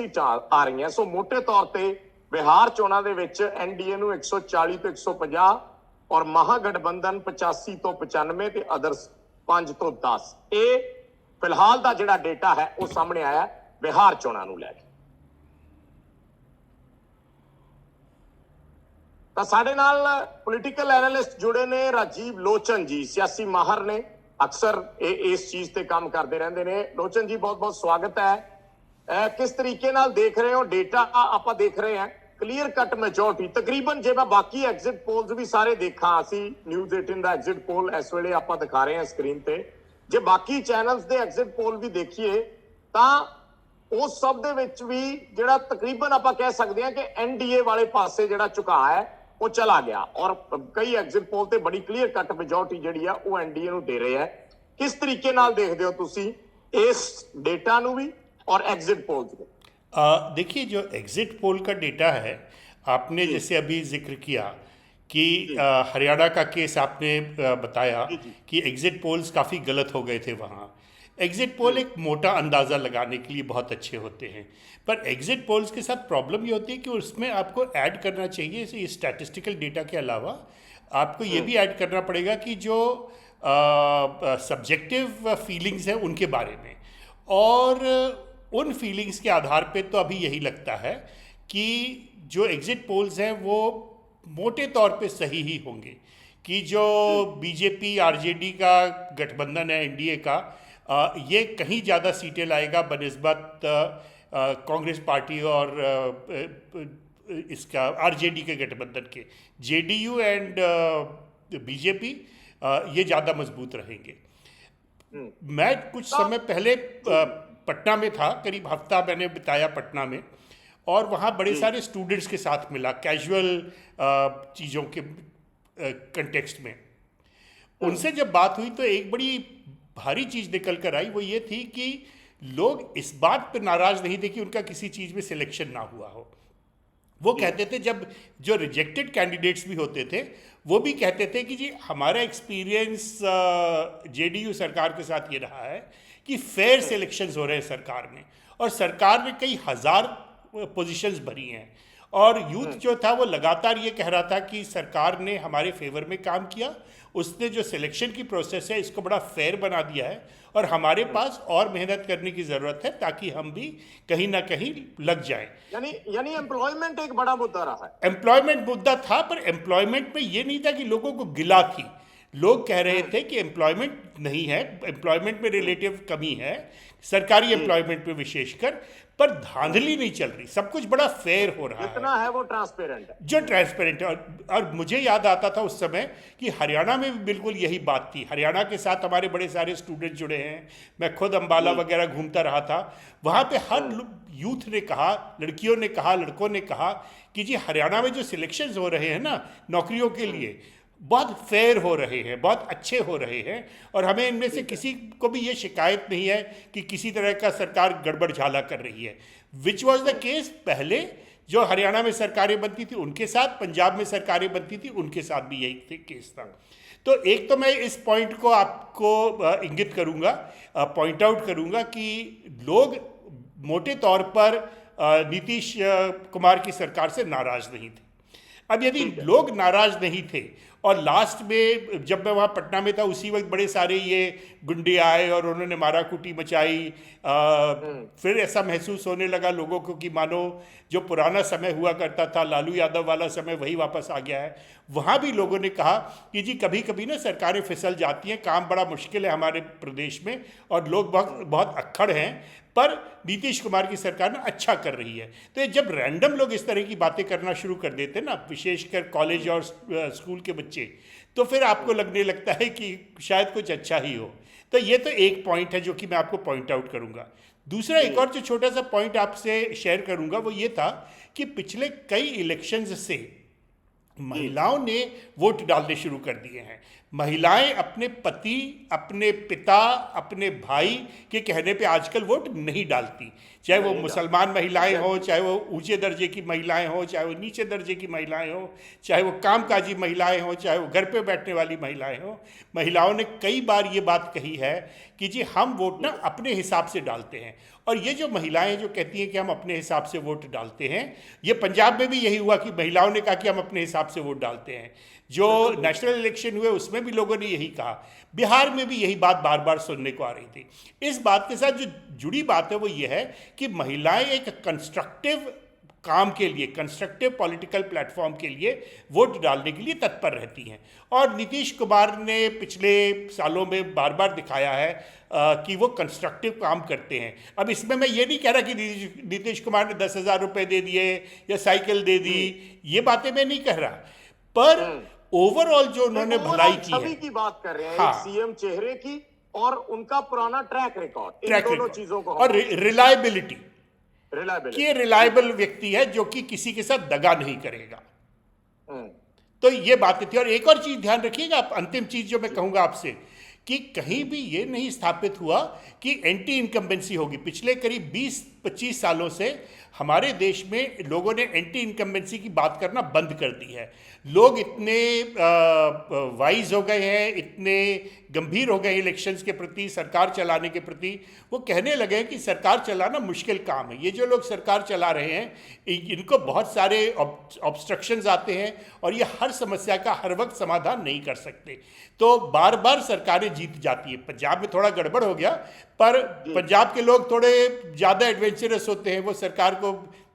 ਸੀਟਾਂ ਆ ਰਹੀਆਂ। ਸੋ ਮੋਟੇ ਤੌਰ ਤੇ ਬਿਹਾਰ ਚੋਣਾਂ ਦੇ ਵਿੱਚ ਐਨਡੀਏ ਨੂੰ 140 ਤੋਂ 150 ਔਰ ਮਹਾਗਠਬੰਧਨ 85 ਤੋਂ 95 ਤੇ ਅਦਰਸ 5 ਤੋਂ 10। ਇਹ ਫਿਲਹਾਲ ਦਾ ਜਿਹੜਾ ਡੇਟਾ ਹੈ ਉਹ ਸਾਹਮਣੇ ਆਇਆ ਬਿਹਾਰ ਚੋਣਾਂ ਨੂੰ ਲੈ ਕੇ। ਤਾਂ ਸਾਡੇ ਨਾਲ ਪੋਲੀਟੀਕਲ ਐਨਾਲਿਸਟ ਜੁੜੇ ਨੇ ਰਾਜੀਵ ਲੋਚਨ ਜੀ, ਸਿਆਸੀ ਮਾਹਰ ਨੇ, ਅਕਸਰ ਇਸ ਚੀਜ਼ ਤੇ ਕੰਮ ਕਰਦੇ ਰਹਿੰਦੇ ਨੇ। ਲੋਚਨ ਜੀ ਬਹੁਤ ਬਹੁਤ ਸਵਾਗਤ ਹੈ। ਕਿਸ ਤਰੀਕੇ ਨਾਲ ਦੇਖ ਰਹੇ ਹੋ ਡੇਟਾ? ਆਪਾਂ ਦੇਖ ਰਹੇ ਹਾਂ ਕਲੀਅਰ ਕੱਟ ਮੈਜੋਰਟੀ ਤਕਰੀਬਨ, ਜੇ ਮੈਂ ਬਾਕੀ ਐਗਜ਼ਿਟ ਪੋਲਸ ਵੀ ਸਾਰੇ ਦੇਖਾਂ, ਅਸੀਂ ਨਿਊਜ਼ 18 ਦਾ ਐਗਜ਼ਿਟ ਪੋਲ ਇਸ ਵੇਲੇ ਆਪਾਂ ਦਿਖਾ ਰਹੇ ਹਾਂ ਸਕਰੀਨ ਤੇ, ਜੇ ਬਾਕੀ ਚੈਨਲਸ ਦੇ ਐਗਜ਼ਿਟ ਪੋਲ ਵੀ ਦੇਖੀਏ ਤਾਂ ਉਸ ਸਭ ਦੇ ਵਿੱਚ ਵੀ ਜਿਹੜਾ ਤਕਰੀਬਨ ਆਪਾਂ ਕਹਿ ਸਕਦੇ ਹਾਂ ਕਿ ਐਨਡੀਏ ਵਾਲੇ ਪਾਸੇ ਜਿਹੜਾ ਝੁਕਾਅ ਹੈ ਉਹ ਚਲਾ ਗਿਆ, ਔਰ ਕਈ ਐਗਜ਼ਿਟ ਪੋਲ ਤੇ ਬੜੀ ਕਲੀਅਰ ਕੱਟ ਮੈਜੋਰਟੀ ਜਿਹੜੀ ਆ ਉਹ ਐਨਡੀਏ ਨੂੰ ਦੇ ਰਹੇ ਹੈ। किस तरीके नाल देखते हो तुसी इस डेटा नु भी और एग्जिट पोल्स को? देखिए, जो एग्जिट पोल का डेटा है, आपने जैसे अभी जिक्र किया कि हरियाणा का केस आपने बताया कि एग्जिट पोल्स काफ़ी गलत हो गए थे। वहाँ एग्जिट पोल एक मोटा अंदाज़ा लगाने के लिए बहुत अच्छे होते हैं, पर एग्जिट पोल्स के साथ प्रॉब्लम ये होती है कि उसमें आपको ऐड करना चाहिए, इस स्टैटिस्टिकल डेटा के अलावा आपको ये भी ऐड करना पड़ेगा कि जो सब्जेक्टिव फीलिंग्स हैं उनके बारे में, और उन फीलिंग्स के आधार पे तो अभी यही लगता है कि जो एग्जिट पोल्स हैं वो मोटे तौर पे सही ही होंगे कि जो बीजेपी आरजेडी का गठबंधन है एनडीए का, ये कहीं ज़्यादा सीटें लाएगा बनिस्बत कांग्रेस पार्टी और इसका आरजेडी के गठबंधन के। जेडीयू एंड बीजेपी ये ज़्यादा मजबूत रहेंगे। मैं कुछ समय पहले पटना में था, करीब हफ्ता मैंने बिताया पटना में, और वहाँ बड़े सारे स्टूडेंट्स के साथ मिला कैजुअल चीज़ों के कंटेक्स्ट में। उनसे जब बात हुई तो एक बड़ी भारी चीज़ निकल कर आई, वो ये थी कि लोग इस बात पर नाराज़ नहीं थे कि उनका किसी चीज़ में सिलेक्शन ना हुआ हो। वो कहते थे, जब जो रिजेक्टेड कैंडिडेट्स भी होते थे वो भी कहते थे कि जी हमारा एक्सपीरियंस जेडीयू सरकार के साथ ये रहा है कि फेयर सिलेक्शंस हो रहे हैं सरकार में, और सरकार ने कई हज़ार पोजीशंस भरी हैं, और यूथ जो था वो लगातार ये कह रहा था कि सरकार ने हमारे फेवर में काम किया, उसने जो सिलेक्शन की प्रोसेस है इसको बड़ा फेयर बना दिया है, और हमारे पास और मेहनत करने की ज़रूरत है ताकि हम भी कहीं ना कहीं लग जाएं। यानी एम्प्लॉयमेंट एक बड़ा मुद्दा रहा है। एम्प्लॉयमेंट मुद्दा था, पर एम्प्लॉयमेंट में ये नहीं था कि लोगों को गिला थी। लोग कह रहे थे कि एम्प्लॉयमेंट नहीं है, एम्प्लॉयमेंट में रिलेटिव कमी है, सरकारी एम्प्लॉयमेंट में विशेषकर, पर धांधली नहीं चल रही, सब कुछ बड़ा फेयर हो रहा है, जितना है वो ट्रांसपेरेंट है, जो ट्रांसपेरेंट है। और मुझे याद आता था उस समय कि हरियाणा में भी बिल्कुल यही बात थी। हरियाणा के साथ हमारे बड़े सारे स्टूडेंट जुड़े हैं, मैं खुद अंबाला वगैरह घूमता रहा था, वहाँ पे हर यूथ ने कहा, लड़कियों ने कहा, लड़कों ने कहा कि जी हरियाणा में जो सिलेक्शंस हो रहे हैं ना नौकरियों के लिए, बहुत फेयर हो रहे हैं, बहुत अच्छे हो रहे हैं, और हमें इनमें से किसी को भी ये शिकायत नहीं है कि किसी तरह का सरकार गड़बड़ झाला कर रही है, विच वॉज द केस पहले जो हरियाणा में सरकारें बनती थी उनके साथ, पंजाब में सरकारें बनती थी उनके साथ भी यही केस था। तो एक तो मैं इस पॉइंट को आपको इंगित करूँगा, पॉइंट आउट करूँगा कि लोग मोटे तौर पर नीतीश कुमार की सरकार से नाराज़ नहीं थे। अब यदि लोग नाराज़ नहीं थे, और लास्ट में जब मैं वहाँ पटना में था उसी वक्त बड़े सारे ये गुंडे आए और उन्होंने मारा कुटी मचाई, फिर ऐसा महसूस होने लगा लोगों को कि मानो जो पुराना समय हुआ करता था, लालू यादव वाला समय, वही वापस आ गया है। वहाँ भी लोगों ने कहा कि जी कभी कभी ना सरकारें फिसल जाती हैं, काम बड़ा मुश्किल है हमारे प्रदेश में, और लोग बहुत अक्खड़ हैं, पर नीतीश कुमार की सरकार ना अच्छा कर रही है। तो जब रैंडम लोग इस तरह की बातें करना शुरू कर देते ना, विशेषकर कॉलेज और स्कूल के बच्चे, तो फिर आपको लगने लगता है कि शायद कुछ अच्छा ही हो। तो ये तो एक पॉइंट है जो कि मैं आपको पॉइंट आउट करूँगा। दूसरा एक और जो छोटा सा पॉइंट आपसे शेयर करूँगा वो ये था कि पिछले कई इलेक्शंस से महिलाओं ने वोट डालने शुरू कर दिए हैं। महिलाएं अपने पति, अपने पिता, अपने भाई के कहने पे आजकल वोट नहीं डालती, चाहे वो मुसलमान महिलाएं हो, चाहे वो ऊंचे दर्जे की महिलाएं हो, चाहे वो नीचे दर्जे की महिलाएं हो, चाहे वो कामकाजी महिलाएं हो, चाहे वो घर पे बैठने वाली महिलाएं हो। महिलाओं ने कई बार ये बात कही है कि जी हम वोट ना अपने हिसाब से डालते हैं, और ये जो महिलाएं जो कहती हैं कि हम अपने हिसाब से वोट डालते हैं, ये पंजाब में भी यही हुआ कि महिलाओं ने कहा कि हम अपने हिसाब से वोट डालते हैं। जो नेशनल इलेक्शन हुए उसमें भी लोगों ने यही कहा, बिहार में भी यही बात बार बार सुनने को आ रही थी। इस बात के साथ जो जुड़ी बात है वो ये है कि महिलाएं एक कंस्ट्रक्टिव काम के लिए, कंस्ट्रक्टिव पॉलिटिकल प्लेटफॉर्म के लिए वोट डालने के लिए तत्पर रहती हैं। और नीतीश कुमार ने पिछले सालों में बार बार दिखाया है कि वो कंस्ट्रक्टिव काम करते हैं। अब इसमें मैं ये नहीं कह रहा कि नीतीश कुमार ने 10,000 रुपये दे दिए या साइकिल दे दी, ये बातें मैं नहीं कह रहा, पर ओवरऑल जो उन्होंने भलाई की है, छवि की बात कर रहे हैं, हाँ, एक सीएम चेहरे की और उनका पुराना ट्रैक रिकॉर्ड, इन दोनों चीजों को, और रिलायबिलिटी कि ये रिलायबल व्यक्ति है जो कि किसी के साथ दगा नहीं करेगा। तो ये बातें थी। और एक और चीज ध्यान रखिएगा, अंतिम चीज जो मैं कहूंगा आपसे, कि कहीं भी ये नहीं स्थापित हुआ कि एंटी इनकम्बेंसी होगी। पिछले करीब 20-25 सालों से हमारे देश में लोगों ने एंटी इनकम्बेंसी की बात करना बंद कर दी है। लोग इतने वाइज हो गए हैं, इतने गंभीर हो गए इलेक्शंस के प्रति, सरकार चलाने के प्रति, वो कहने लगे हैं कि सरकार चलाना मुश्किल काम है। ये जो लोग सरकार चला रहे हैं इनको बहुत सारे ऑब्स्ट्रक्शंस आते हैं और ये हर समस्या का हर वक्त समाधान नहीं कर सकते। तो बार बार सरकारें जीत जाती है। पंजाब में थोड़ा गड़बड़ हो गया, पर पंजाब के लोग थोड़े ज़्यादा एडवेंचरस होते हैं, वो सरकार को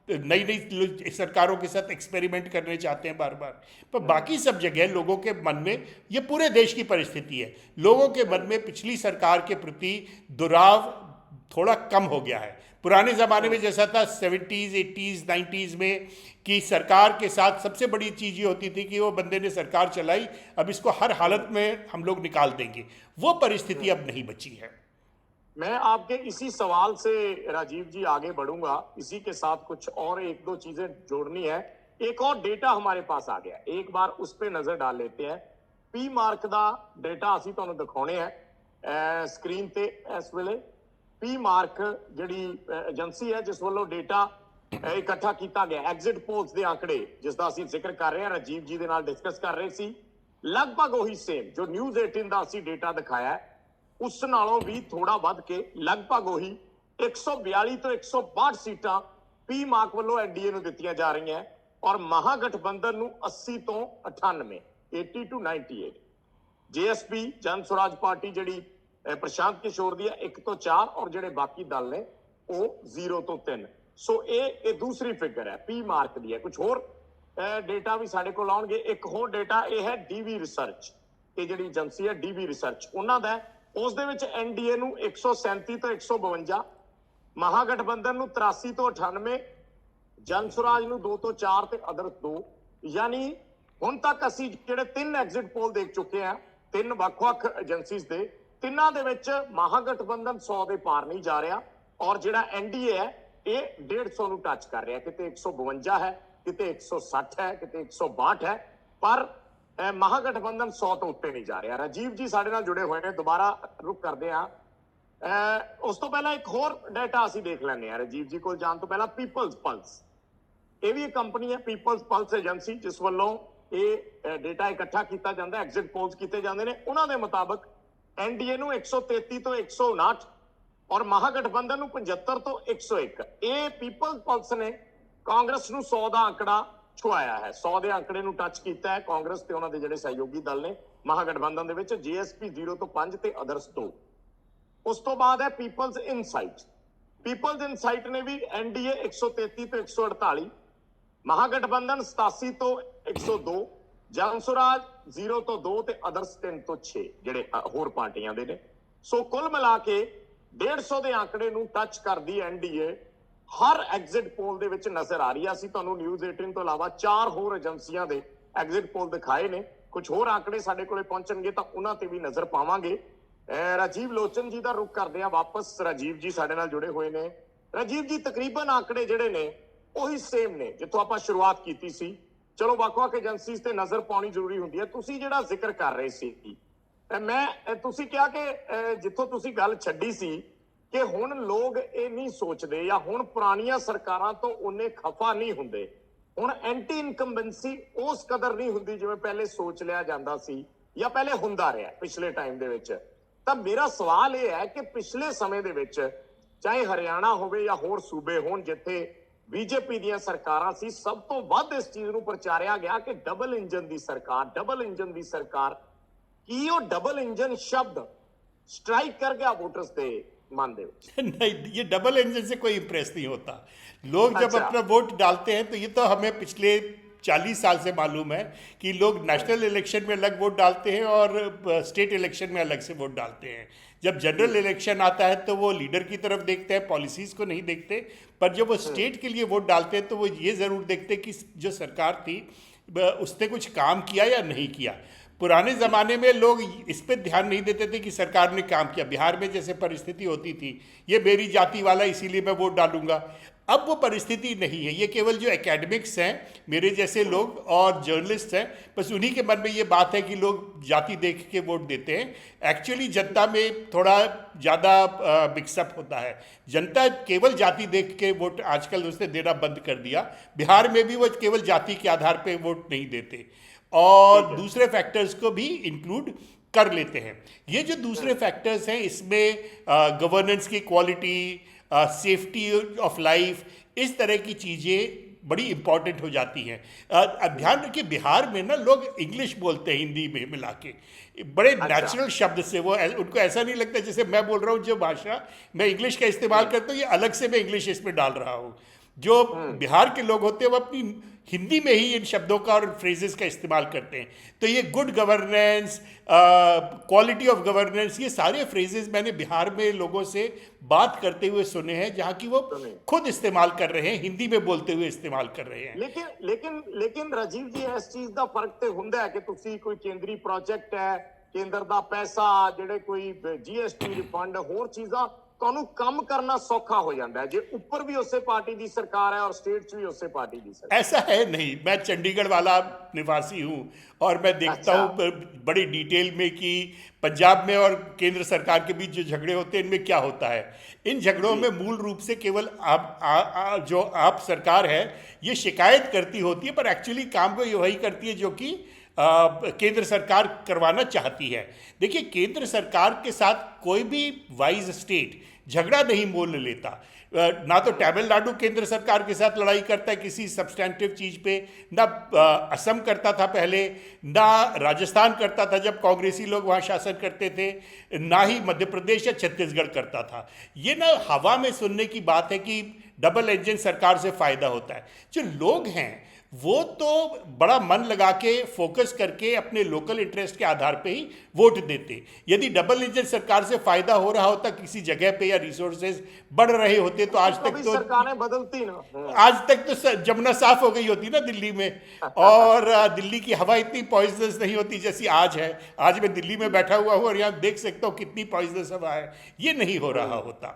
नई नई सरकारों के साथ एक्सपेरिमेंट करने चाहते हैं बार बार। पर बाकी सब जगह लोगों के मन में, ये पूरे देश की परिस्थिति है, लोगों के मन में पिछली सरकार के प्रति दुराव थोड़ा कम हो गया है। पुराने ज़माने में जैसा था 70s, 80s, 90s में, कि सरकार के साथ सबसे बड़ी चीज़ ये होती थी कि वो बंदे ने सरकार चलाई, अब इसको हर हालत में हम लोग निकाल देंगे, वो परिस्थिति अब नहीं बची है। मैं आपके इसी सवाल से राजीव जी आगे बढ़ूंगा, इसी के साथ कुछ और एक दो चीजें जोड़नी है। एक और डेटा हमारे पास आ गया, एक बार उस पर नजर डाल लेते हैं। पी मार्क का डेटा ਅਸੀਂ ਤੁਹਾਨੂੰ ਦਿਖਾਉਣੇ ਹੈ ਸਕਰੀਨ ਤੇ ਇਸ ਵੇਲੇ। ਪੀ ਮਾਰਕ ਜਿਹੜੀ ਏਜੰਸੀ ਹੈ ਜਿਸ ਵੱਲੋਂ ਡੇਟਾ ਇਕੱਠਾ ਕੀਤਾ ਗਿਆ, ਐਗਜ਼ਿਟ ਪੋਲਸ ਦੇ ਆંકੜੇ ਜਿਸ ਦਾ ਅਸੀਂ ਜ਼ਿਕਰ ਕਰ ਰਹੇ ਹਾਂ, ਰਾਜੀਵ ਜੀ ਦੇ ਨਾਲ ਡਿਸਕਸ ਕਰ ਰਹੇ ਸੀ, ਲਗਭਗ ਉਹੀ ਸੇਮ ਜੋ ਨਿਊਜ਼ 18 ਦਾ ਅਸੀਂ ਡੇਟਾ ਦਿਖਾਇਆ ਹੈ, ਉਸ ਨਾਲੋਂ ਵੀ ਥੋੜਾ ਵੱਧ ਕੇ ਲਗਭਗ ਉਹੀ 142 ਤੋਂ 162 ਸੀਟਾਂ ਪੀ ਮਾਰਕ ਵੱਲੋਂ ਐਨਡੀਏ ਨੂੰ ਦਿੱਤੀਆਂ ਜਾ ਰਹੀਆਂ ਔਰ ਮਹਾਗਠਬੰਧਨ ਨੂੰ 80 ਤੋਂ 98, 80 to 98। ਜੇਐਸਪੀ ਜਨ ਸਵਰਾਜ ਪਾਰਟੀ ਜਿਹੜੀ ਪ੍ਰਸ਼ਾਂਤ ਕਿਸ਼ੋਰ ਦੀ ਹੈ 1 ਤੋਂ 4 ਔਰ ਜਿਹੜੇ ਬਾਕੀ ਦਲ ਨੇ ਉਹ 0 ਤੋਂ 3। ਸੋ ਇਹ ਦੂਸਰੀ ਫਿਗਰ ਹੈ ਪੀ ਮਾਰਕ ਦੀ ਹੈ। ਕੁਝ ਹੋਰ ਡੇਟਾ ਵੀ ਸਾਡੇ ਕੋਲ ਆਉਣਗੇ। ਇੱਕ ਹੋਰ ਡੇਟਾ ਇਹ ਹੈ ਡੀਵੀ ਰਿਸਰਚ, ਇਹ ਜਿਹੜੀ ਏਜੰਸੀ ਹੈ ਡੀਵੀ ਰਿਸਰਚ, ਉਹਨਾਂ ਦਾ ਉਸ ਦੇ ਵਿੱਚ ਐਨਡੀਏ ਨੂੰ 137 ਤੋਂ 152, ਮਹਾਗਠਬੰਧਨ ਨੂੰ 83 ਤੋਂ 98, ਜਨ ਸਵਰਾਜ ਨੂੰ 2 ਤੋਂ 4 ਤੇ ਅਦਰਸ 2। ਯਾਨੀ ਹੁਣ ਤੱਕ ਅਸੀਂ ਜਿਹੜੇ 3 ਐਗਜ਼ਿਟ ਪੋਲ ਦੇਖ ਚੁੱਕੇ ਹਾਂ, 3 ਵੱਖ-ਵੱਖ ਏਜੰਸੀਜ਼ ਦੇ, ਤਿੰਨਾਂ ਦੇ ਵਿੱਚ ਮਹਾਗਠਬੰਧਨ 100 ਦੇ ਪਾਰ ਨਹੀਂ ਜਾ ਰਿਹਾ ਔਰ ਜਿਹੜਾ ਐਨਡੀਏ ਹੈ ਇਹ 150 ਨੂੰ ਟੱਚ ਕਰ ਰਿਹਾ। ਕਿਤੇ 152 ਹੈ, ਕਿਤੇ 160 ਹੈ, ਕਿਤੇ 162 ਹੈ, ਪਰ ਮਹਾਗਠਬੰਧਨ 100 ਤੋਂ ਉੱਤੇ ਨਹੀਂ ਜਾ ਰਿਹਾ। ਰਾਜੀਵ ਜੀ ਸਾਡੇ ਨਾਲ ਜੁੜੇ ਹੋਏ ਨੇ, ਦੁਬਾਰਾ ਰੁਕ ਕਰਦੇ ਹਾਂ। ਉਸ ਤੋਂ ਪਹਿਲਾਂ ਇੱਕ ਹੋਰ ਡਾਟਾ ਅਸੀਂ ਦੇਖ ਲੈਂਦੇ ਹਾਂ ਰਾਜੀਵ ਜੀ ਕੋਲ ਜਾਣ ਤੋਂ ਪਹਿਲਾਂ। ਪੀਪਲਸ ਪਲਸ, ਇਹ ਵੀ ਇੱਕ ਕੰਪਨੀ ਹੈ, ਪੀਪਲਸ ਪਲਸ ਏਜੰਸੀ, ਜਿਸ ਵੱਲੋਂ ਇਹ ਡੇਟਾ ਇਕੱਠਾ ਕੀਤਾ ਜਾਂਦਾ, ਐਗਜ਼ਿਟ ਪੋਲਸ ਕੀਤੇ ਜਾਂਦੇ ਨੇ। ਉਹਨਾਂ ਦੇ ਮੁਤਾਬਕ ਐਨਡੀਏ ਨੂੰ 133 ਤੋਂ 159 ਔਰ ਮਹਾਗਠਬੰਧਨ ਨੂੰ 75 ਤੋਂ 101। ਇਹ ਪੀਪਲਸ ਪਲਸ ਨੇ ਕਾਂਗਰਸ ਨੂੰ 100 ਦਾ ਅੰਕੜਾ ਛੁਆਇਆ ਹੈ, 100 ਦੇ ਅੰਕੜੇ ਨੂੰ ਟੱਚ ਕੀਤਾ ਹੈ ਕਾਂਗਰਸ ਤੇ ਉਹਨਾਂ ਦੇ ਜਿਹੜੇ ਸਹਿਯੋਗੀ ਦਲ ਨੇ ਮਹਾਗਠਬੰਧਨ ਦੇ ਵਿੱਚ। ਜੀਐਸਪੀ 0 ਤੋਂ 5 ਤੇ ਅਦਰਸ 2। ਉਸ ਤੋਂ ਬਾਅਦ ਹੈ ਪੀਪਲਸ ਇਨਸਾਈਟ। ਪੀਪਲਸ ਇਨਸਾਈਟ ਨੇ ਵੀ ਐਨਡੀਏ 133 ਤੋਂ 148, ਮਹਾਗਠਬੰਧਨ 87 ਤੋਂ 102, ਜਨ ਸਵਰਾਜ 0 ਤੋਂ 2 ਤੇ ਅਦਰਸ 3 ਤੋਂ 6 ਜਿਹੜੇ ਹੋਰ ਪਾਰਟੀਆਂ ਦੇ ਨੇ। ਸੋ ਕੁੱਲ ਮਿਲਾ ਕੇ 150 ਦੇ ਆંકੜੇ ਨੂੰ ਟੱਚ ਕਰਦੀ ਐਨਡੀਏ ਹਰ ਐਗਜ਼ਿਟ ਪੋਲ ਦੇ ਵਿੱਚ ਨਜ਼ਰ ਆ ਰਹੀ ਹੈ। ਅਸੀਂ ਤੁਹਾਨੂੰ ਨਿਊਜ਼ 18 ਤੋਂ ਇਲਾਵਾ 4 ਹੋਰ ਏਜੰਸੀਆਂ ਦੇ ਐਗਜ਼ਿਟ ਪੋਲ ਦਿਖਾਏ ਨੇ। ਕੁਝ ਹੋਰ ਆંકੜੇ ਸਾਡੇ ਕੋਲੇ ਪਹੁੰਚਣਗੇ ਤਾਂ ਉਹਨਾਂ ਤੇ ਵੀ ਨਜ਼ਰ ਪਾਵਾਂਗੇ। ਰਾਜੀਵ ਲੋਚਨ ਜੀ ਦਾ ਰੁਖ ਕਰਦੇ ਆ ਵਾਪਸ। ਰਾਜੀਵ ਜੀ ਸਾਡੇ ਨਾਲ ਜੁੜੇ ਹੋਏ ਨੇ। ਰਾਜੀਵ ਜੀ, ਤਕਰੀਬਨ ਆંકੜੇ ਜਿਹੜੇ ਨੇ ਉਹੀ ਸੇਮ ਨੇ ਜਿੱਥੋਂ ਆਪਾਂ ਸ਼ੁਰੂਆਤ ਕੀਤੀ ਸੀ। ਚਲੋ ਵੱਖ-ਵੱਖ ਏਜੰਸੀਜ਼ ਤੇ ਨਜ਼ਰ ਪਾਉਣੀ ਜ਼ਰੂਰੀ ਹੁੰਦੀ ਹੈ। ਤੁਸੀਂ ਜਿਹੜਾ ਜ਼ਿਕਰ ਕਰ ਰਹੇ ਸੀ, ਤੁਸੀਂ ਕਿਹਾ ਕਿ ਜਿੱਥੋਂ ਤੁਸੀਂ ਗੱਲ ਛੱਡੀ ਸੀ ਕਿ ਹੁਣ ਲੋਕ ਇਹ ਨਹੀਂ ਸੋਚਦੇ ਜਾਂ ਹੁਣ ਪੁਰਾਣੀਆਂ ਸਰਕਾਰਾਂ ਤੋਂ ਉਹਨੇ ਖਫਾ ਨਹੀਂ ਹੁੰਦੇ, ਹੁਣ ਐਂਟੀ ਇਨਕੰਬੈਂਸੀ ਉਸ ਕਦਰ ਨਹੀਂ ਹੁੰਦੀ ਜਿਵੇਂ ਪਹਿਲੇ ਸੋਚ ਲਿਆ ਜਾਂਦਾ ਸੀ ਜਾਂ ਪਹਿਲੇ ਹੁੰਦਾ ਰਿਹਾ ਪਿਛਲੇ ਟਾਈਮ ਦੇ ਵਿੱਚ। ਤਾਂ ਮੇਰਾ ਸਵਾਲ ਇਹ ਹੈ ਕਿ ਪਿਛਲੇ ਸਮੇਂ ਦੇ ਵਿੱਚ ਚਾਹੇ ਹਰਿਆਣਾ ਹੋਵੇ ਜਾਂ ਹੋਰ ਸੂਬੇ ਹੋਣ ਜਿੱਥੇ ਬੀਜੇਪੀ ਦੀਆਂ ਸਰਕਾਰਾਂ ਸੀ, ਸਭ ਤੋਂ ਵੱਧ ਇਸ ਚੀਜ਼ ਨੂੰ ਪ੍ਰਚਾਰਿਆ ਗਿਆ ਕਿ ਡਬਲ ਇੰਜਨ ਦੀ ਸਰਕਾਰ, ਡਬਲ ਇੰਜਨ ਦੀ ਸਰਕਾਰ। ਕੀ ਉਹ ਡਬਲ ਇੰਜਨ ਸ਼ਬਦ स्ट्राइक कर गया वोटर्स के मन दे? नहीं, ये डबल इंजन से कोई इंप्रेस नहीं होता। लोग जब अच्छा। अपना वोट डालते हैं तो ये तो हमें पिछले 40 साल से मालूम है कि लोग नेशनल इलेक्शन में अलग वोट डालते हैं और स्टेट इलेक्शन में अलग से वोट डालते हैं। जब जनरल इलेक्शन आता है तो वो लीडर की तरफ देखते हैं, पॉलिसीज़ को नहीं देखते। पर जब वो स्टेट के लिए वोट डालते हैं तो वो ये ज़रूर देखते कि जो सरकार थी उसने कुछ काम किया या नहीं किया। पुराने ज़माने में लोग इस पर ध्यान नहीं देते थे कि सरकार ने काम किया। बिहार में जैसे परिस्थिति होती थी, ये मेरी जाति वाला इसीलिए मैं वोट डालूंगा, अब वो परिस्थिति नहीं है। ये केवल जो एकेडमिक्स हैं, मेरे जैसे लोग और जर्नलिस्ट हैं, बस उन्हीं के मन में ये बात है कि लोग जाति देख के वोट देते हैं। एक्चुअली जनता में थोड़ा ज़्यादा मिक्सअप होता है। जनता केवल जाति देख के वोट आजकल उसने देना बंद कर दिया। बिहार में भी वो केवल जाति के आधार पर वोट नहीं देते और दूसरे फैक्टर्स को भी इंक्लूड कर लेते हैं। ये जो दूसरे फैक्टर्स हैं इसमें गवर्नेंस की क्वालिटी, सेफ्टी ऑफ लाइफ, इस तरह की चीज़ें बड़ी इंपॉर्टेंट हो जाती हैं। ध्यान रखिए, बिहार में ना लोग इंग्लिश बोलते हैं हिंदी में मिला के, बड़े नेचुरल शब्द से। वो उनको ऐसा नहीं लगता जैसे मैं बोल रहा हूँ जो भाषा मैं इंग्लिश का इस्तेमाल करता हूँ, ये अलग से मैं इंग्लिश इसमें डाल रहा हूँ। जो बिहार के लोग होते हैं वो अपनी हिंदी में ही इन शब्दों का और फ्रेजेस का इस्तेमाल करते हैं। तो ये good governance, quality of governance, ये सारे फ्रेजेस मैंने बिहार में लोगों से बात करते हुए सुने हैं, जहाँ की वो खुद इस्तेमाल कर रहे हैं, हिंदी में बोलते हुए इस्तेमाल कर रहे हैं। लेकिन राजीव जी, इस चीज का फर्क तो हुंदा है कि तुसी कोई केंद्रीय प्रोजेक्ट है, केंद्र का पैसा, जेडे कोई जीएसटी रिफंड, होर चीज़ां ਤੁਹਾਨੂੰ ਕੰਮ करना सौखा हो जाता है जे ऊपर भी उसे पार्टी की सरकार है और स्टेट भी उसे पार्टी की सरकार। ऐसा है नहीं, मैं चंडीगढ़ वाला निवासी हूँ और मैं देखता हूँ बड़ी डिटेल में कि पंजाब में और केंद्र सरकार के बीच जो झगड़े होते हैं इनमें क्या होता है। इन झगड़ों में मूल रूप से केवल जो आप सरकार है ये शिकायत करती होती है, पर एक्चुअली काम को ये वही करती है जो कि केंद्र सरकार करवाना चाहती है। देखिए, केंद्र सरकार के साथ कोई भी वाइज स्टेट झगड़ा नहीं मोल लेता। ना तो तमिलनाडु केंद्र सरकार के साथ लड़ाई करता है किसी सब्सटेंटिव चीज़ पे, ना असम करता था पहले, ना राजस्थान करता था जब कांग्रेसी लोग वहाँ शासन करते थे, ना ही मध्य प्रदेश या छत्तीसगढ़ करता था। ये ना हवा में सुनने की बात है कि डबल इंजन सरकार से फ़ायदा होता है। जो लोग हैं वो तो बड़ा मन लगा के फोकस करके अपने लोकल इंटरेस्ट के आधार पे ही वोट देते। यदि डबल इंजन सरकार से फायदा हो रहा होता, किसी जगह पे या रिसोर्सेज बढ़ रहे होते तो आज तक तो सरकारें बदलती ना, आज तक तो जमुना साफ हो गई होती ना दिल्ली में, और दिल्ली की हवा इतनी पॉइजनस नहीं होती जैसी आज है। आज मैं दिल्ली में बैठा हुआ हूँ और यहाँ देख सकता हूँ कितनी पॉइजनस हवा है। ये नहीं हो रहा होता।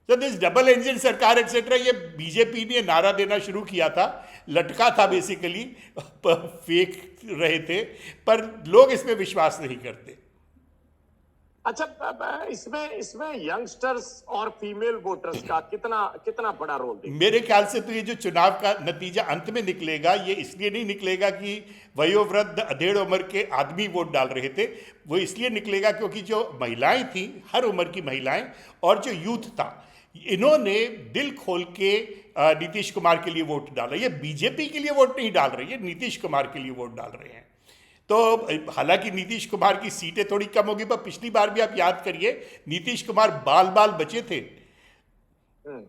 तो दिस डबल इंजन सरकार एक्सेट्रा, ये बीजेपी ने नारा देना शुरू किया था, लटका था बेसिकली, फेक रहे थे, पर लोग इसमें विश्वास नहीं करते। अच्छा, इसमें यंगस्टर्स और फीमेल वोटर्स का कितना बड़ा रोल है? मेरे ख्याल से तो ये जो चुनाव का नतीजा अंत में निकलेगा, ये इसलिए नहीं निकलेगा कि वयोवृद्ध अधेड़ उम्र के आदमी वोट डाल रहे थे, वो इसलिए निकलेगा क्योंकि जो महिलाएं थी, हर उम्र की महिलाएं, और जो यूथ था, इन्होंने दिल खोल के नीतीश कुमार के लिए वोट डाला। ये बीजेपी के लिए वोट नहीं डाल रही है, नीतीश कुमार के लिए वोट डाल रहे हैं। तो हालांकि नीतीश कुमार की सीटें थोड़ी कम होगी, पर पिछली बार भी आप याद करिए नीतीश कुमार बाल बचे थे,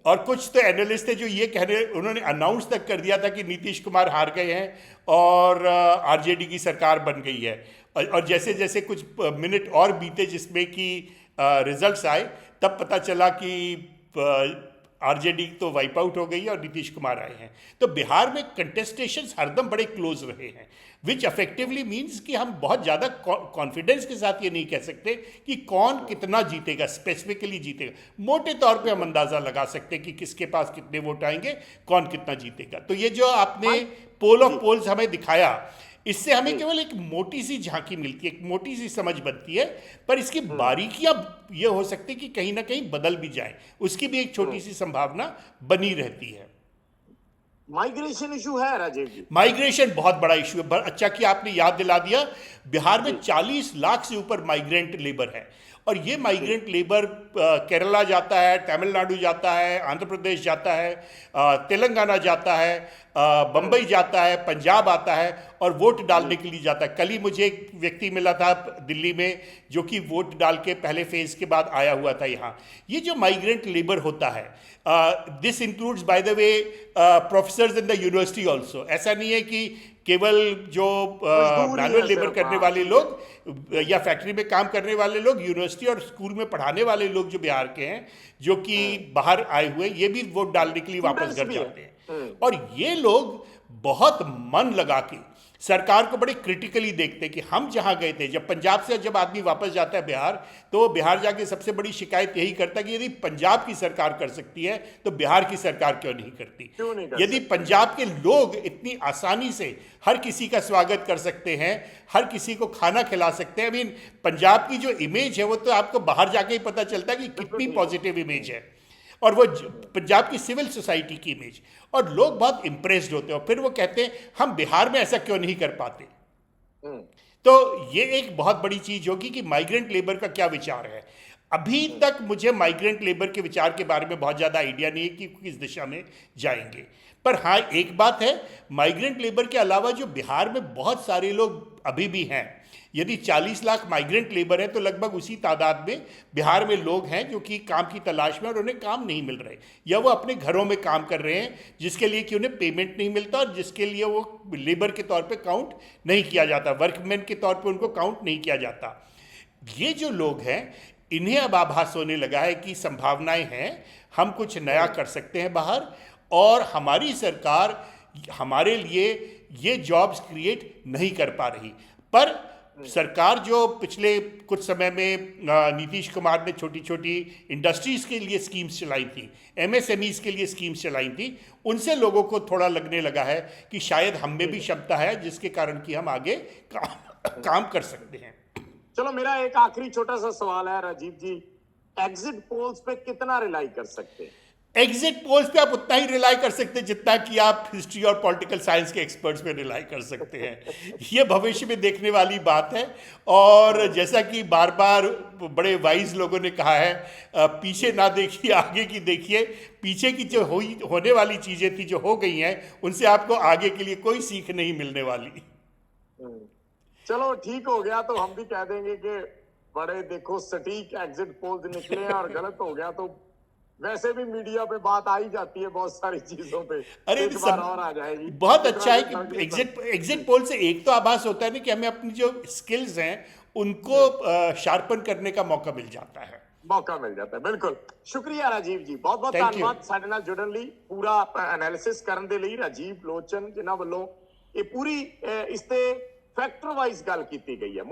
और कुछ तो एनालिस्ट थे जो ये कह रहे, उन्होंने अनाउंस तक कर दिया था कि नीतीश कुमार हार गए हैं और आरजेडी की सरकार बन गई है। और जैसे जैसे कुछ मिनट और बीते जिसमें कि रिजल्ट्स आए, तब पता चला कि आरजेडी तो वाइप आउट हो गई है और नीतीश कुमार आए हैं। तो बिहार में कंटेस्टेशंस हरदम बड़े क्लोज रहे हैं, विच अफेक्टिवली मीन्स कि हम बहुत ज़्यादा कॉन्फिडेंस के साथ ये नहीं कह सकते कि कौन कितना जीतेगा, स्पेसिफिकली जीतेगा। मोटे तौर पे हम अंदाज़ा लगा सकते हैं कि किसके पास कितने वोट आएंगे, कौन कितना जीतेगा। तो ये जो आपने पोल ऑफ पोल्स हमें दिखाया, इससे हमें केवल एक मोटी सी झांकी मिलती है, एक मोटी सी समझ बनती है, पर इसकी बारीकियां ये हो सकती है कि कहीं ना कहीं बदल भी जाए, उसकी भी एक छोटी सी संभावना बनी रहती है। माइग्रेशन इशू है राजीव जी? माइग्रेशन बहुत बड़ा इशू है। अच्छा कि आपने याद दिला दिया, बिहार में 40 लाख से ऊपर माइग्रेंट लेबर है, और ये माइग्रेंट लेबर केरला जाता है, तमिलनाडु जाता है, आंध्र प्रदेश जाता है, तेलंगाना जाता है, बम्बई जाता है, पंजाब आता है और वोट डालने के लिए जाता है। कल ही मुझे एक व्यक्ति मिला था दिल्ली में जो कि वोट डाल के पहले फेज के बाद आया हुआ था यहाँ। ये जो माइग्रेंट लेबर होता है, this includes by the way professors in the university also. ऐसा नहीं है कि केवल जो मैनुअल लेबर करने वाले लोग या फैक्ट्री में काम करने वाले लोग, यूनिवर्सिटी और स्कूल में पढ़ाने वाले लोग जो बिहार के हैं, जो कि बाहर आए हुए, ये भी वोट डालने के लिए वापस घर जाते हैं। और ये लोग बहुत मन लगा के सरकार को बड़े क्रिटिकली देखते हैं कि हम जहां गए थे, जब पंजाब से जब आदमी वापस जाता है बिहार, तो बिहार जाके सबसे बड़ी शिकायत यही करता है कि यदि पंजाब की सरकार कर सकती है तो बिहार की सरकार क्यों नहीं करती। यदि पंजाब के लोग इतनी आसानी से हर किसी का स्वागत कर सकते हैं, हर किसी को खाना खिला सकते हैं, पंजाब की जो इमेज है वो तो आपको बाहर जाके ही पता चलता है कि कितनी पॉजिटिव इमेज है, और वो पंजाब की सिविल सोसाइटी की इमेज, और लोग बहुत इंप्रेस्ड होते हैं और फिर वो कहते हैं हम बिहार में ऐसा क्यों नहीं कर पाते। तो ये एक बहुत बड़ी चीज होगी कि माइग्रेंट लेबर का क्या विचार है। अभी तक मुझे माइग्रेंट लेबर के विचार के बारे में बहुत ज़्यादा आइडिया नहीं है कि किस दिशा में जाएंगे। पर हाँ, एक बात है, माइग्रेंट लेबर के अलावा जो बिहार में बहुत सारे लोग अभी भी हैं, यदि 40 लाख माइग्रेंट लेबर है तो लगभग उसी तादाद में बिहार में लोग हैं जो कि काम की तलाश में और उन्हें काम नहीं मिल रहे, या वो अपने घरों में काम कर रहे हैं जिसके लिए कि उन्हें पेमेंट नहीं मिलता और जिसके लिए वो लेबर के तौर पे काउंट नहीं किया जाता, वर्कमैन के तौर पे उनको काउंट नहीं किया जाता। ये जो लोग हैं, इन्हें अब आभास होने लगा है कि संभावनाएं हैं, हम कुछ नया कर सकते हैं बाहर, और हमारी सरकार हमारे लिए ये जॉब्स क्रिएट नहीं कर पा रही। पर सरकार जो पिछले कुछ समय में नीतीश कुमार ने छोटी छोटी इंडस्ट्रीज के लिए स्कीम्स चलाई थी, एमएसएमईज के लिए स्कीम्स चलाई थी, उनसे लोगों को थोड़ा लगने लगा है कि शायद हम में भी क्षमता है जिसके कारण कि हम आगे काम कर सकते हैं। चलो, मेरा एक आखिरी छोटा सा सवाल है राजीव जी, एग्जिट पोल्स पे कितना रिलाई कर सकते हैं? एग्जिट पोल्स पे आप उतना ही रिलाई कर सकते हैं जितना कि आप हिस्ट्री और पॉलिटिकल साइंस के एक्सपर्ट्स पे रिलाई कर सकते हैं। ये भविष्य में देखने वाली बात है, और जैसा कि बार बार बड़े वाइज लोगों ने कहा है, पीछे ना देखिए आगे की देखिए। पीछे की जो होने वाली चीजें थी, जो हो गई हैं, उनसे आपको आगे के लिए कोई सीख नहीं मिलने वाली। चलो, ठीक हो गया तो हम भी कह देंगे कि बड़े देखो सटीक एग्जिट पोल्स निकले हैं, और गलत हो गया तो वैसे भी मीडिया पे बात आ ही जाती है बहुत सारी चीजों पे। अरे एक बार और आ जाएगी। बहुत अच्छा है कि एग्जिट पोल से एक तो आभास होता है ना कि हमें अपनी जो स्किल्स हैं उनको शार्पन करने का मौका मिल जाता है। बिल्कुल। शुक्रिया राजीव जी, बहुत बहुत धन्यवाद साडे नाल जुड़न लई, पूरा एनालिसिस करन दे लई। राजीव लोचन जिन्हां वल्लों ये पूरी इस ते फैक्टर वाइज गल कीती गई है।